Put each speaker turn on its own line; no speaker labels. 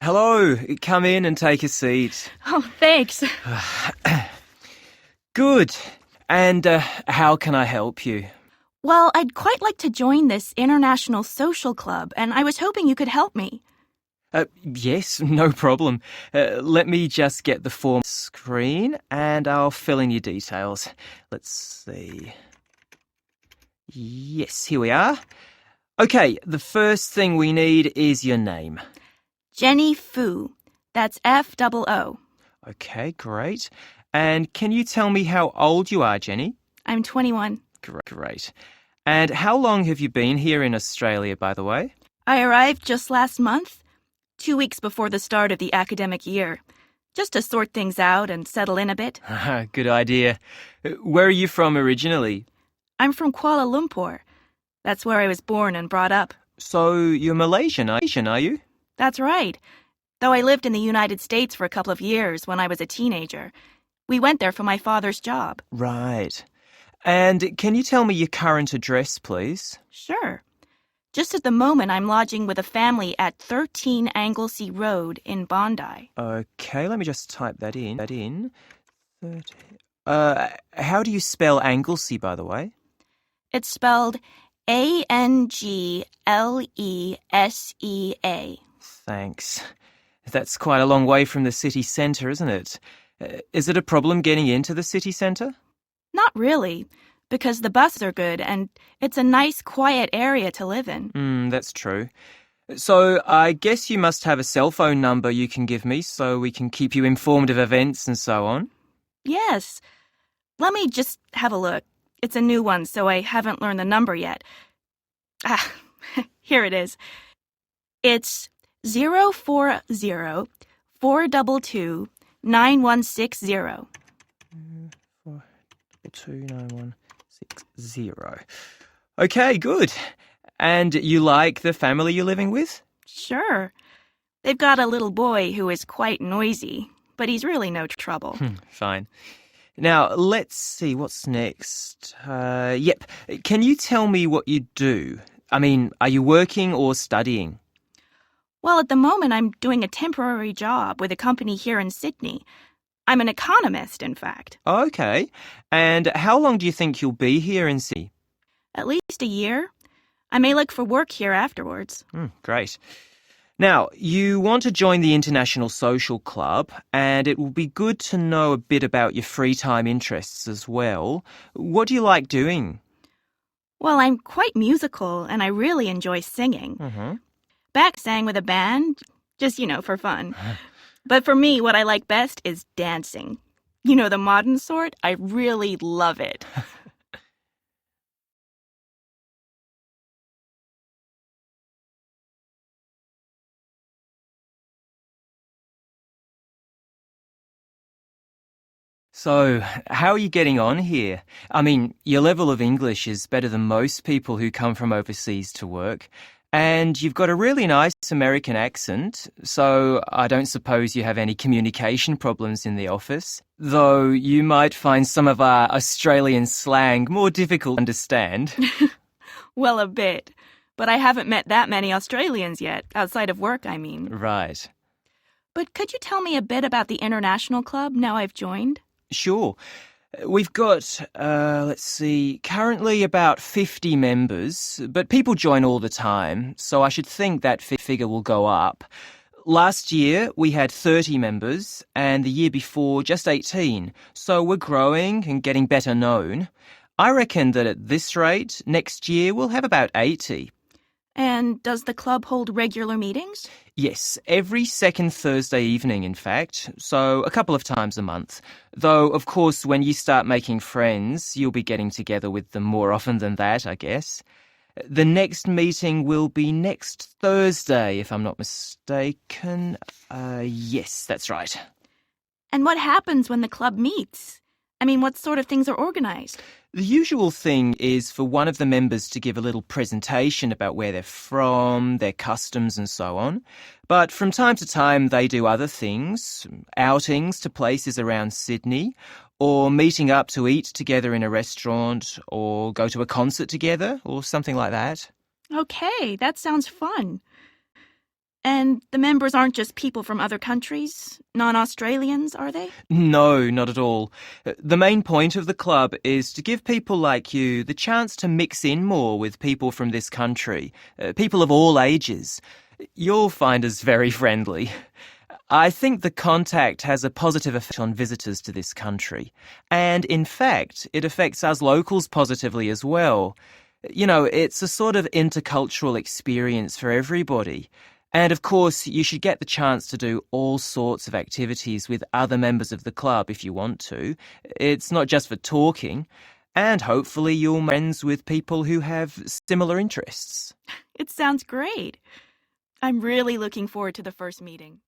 Hello, come in and take a seat.
Oh, thanks.
Good. And how can I help you?
Well, I'd quite like to join this international social club, and I was hoping you could help me.
Yes, no problem. Let me just get the form screen and I'll fill in your details. Let's see. Yes, here we are. Okay, the first thing we need is your name.
Jenny Fu. That's F-O-O.
Okay, great. And can you tell me how old you are, Jenny?
I'm 21.
Great. And how long have you been here in Australia, by the way?
I arrived just last month, 2 weeks before the start of the academic year, just to sort things out and settle in a bit.
Good idea. Where are you from originally?
I'm from Kuala Lumpur. That's where I was born and brought up.
So you're Malaysian, are you?
That's right. Though I lived in the United States for a couple of years when I was a teenager. We went there for my father's job.
Right. And can you tell me your current address, please?
Sure. Just at the moment, I'm lodging with a family at 13 Anglesey Road in Bondi.
Okay, let me just type that in. 13. How do you spell Anglesey, by the way?
It's spelled Anglesea.
Thanks. That's quite a long way from the city centre, isn't it? Is it a problem getting into the city centre?
Not really, because the buses are good and it's a nice, quiet area to live in.
That's true. So I guess you must have a cell phone number you can give me so we can keep you informed of events and so on.
Yes. Let me just have a look. It's a new one, so I haven't learned the number yet. Here it is. It's 040-422-9160.
4229160. Okay, good. And you like the family you're living with?
Sure. They've got a little boy who is quite noisy, but he's really no trouble.
Fine. Now, let's see, what's next? Yep. Can you tell me what you do? I mean, are you working or studying?
Well, at the moment, I'm doing a temporary job with a company here in Sydney. I'm an economist, in fact.
Okay. And how long do you think you'll be here in Sydney?
At least a year. I may look for work here afterwards.
Great. Now, you want to join the International Social Club, and it will be good to know a bit about your free time interests as well. What do you like doing?
Well, I'm quite musical, and I really enjoy singing. Back sang with a band, just, for fun. But for me, what I like best is dancing. You know, the modern sort, I really love it.
So, how are you getting on here? I mean, your level of English is better than most people who come from overseas to work. And you've got a really nice American accent, so I don't suppose you have any communication problems in the office, though you might find some of our Australian slang more difficult to understand.
Well, a bit. But I haven't met that many Australians yet, outside of work, I mean.
Right.
But could you tell me a bit about the International Club now I've joined?
Sure. We've got, currently about 50 members, but people join all the time, so I should think that figure will go up. Last year, we had 30 members, and the year before, just 18, so we're growing and getting better known. I reckon that at this rate, next year we'll have about 80.
And does the club hold regular meetings?
Yes, every second Thursday evening, in fact, so a couple of times a month. Though, of course, when you start making friends, you'll be getting together with them more often than that, I guess. The next meeting will be next Thursday, if I'm not mistaken. Yes, that's right.
And what happens when the club meets? I mean, what sort of things are organized?
The usual thing is for one of the members to give a little presentation about where they're from, their customs and so on. But from time to time they do other things, outings to places around Sydney, or meeting up to eat together in a restaurant, or go to a concert together, or something like that.
Okay, that sounds fun. And the members aren't just people from other countries, non-Australians, are they?
No, not at all. The main point of the club is to give people like you the chance to mix in more with people from this country, people of all ages. You'll find us very friendly. I think the contact has a positive effect on visitors to this country. And in fact, it affects us locals positively as well. You know, it's a sort of intercultural experience for everybody. And of course, you should get the chance to do all sorts of activities with other members of the club if you want to. It's not just for talking. And hopefully you'll make friends with people who have similar interests.
It sounds great. I'm really looking forward to the first meeting.